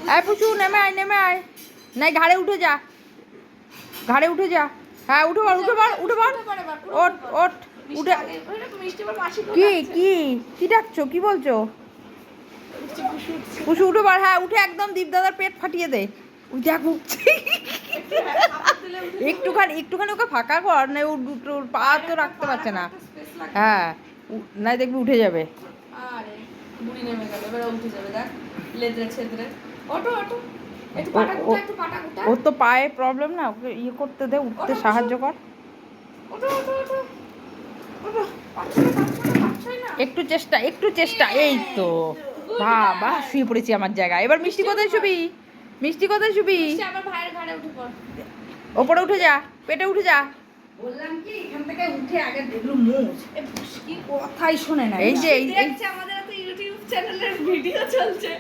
আয় পুচু নেমে আয় নাই ঘাড়ে উঠে যা হ্যাঁ উঠে পড় ওঠ উঠে কি ডাকছো কি বলছো পুষু উঠে পড় হ্যাঁ উঠে একদম দীপদাদার পেট ফাটিয়ে দে ওই দেখ উঠছে একটুখানি ওকে ফাঁকা কর না ওর পা তো রাখতে পারছে না হ্যাঁ নাই দেখবি উঠে যাবে ওর তো পায়ে প্রবলেম না ওকে ইয়ে করতে দে উঠতে সাহায্য কর একটু চেষ্টা এই তো বাবা শুয়ে পড়েছি আমার জায়গায় এবার মিষ্টি কোথায় শুবি ওপরে উঠে যা পেটে উঠে যা বললাম কি এখান থেকে উঠে আগে দেখলো মোজ কি কথাই শোনে না এই যে আমাদের একটা ইউটিউব চ্যানেলের ভিডিও চলছে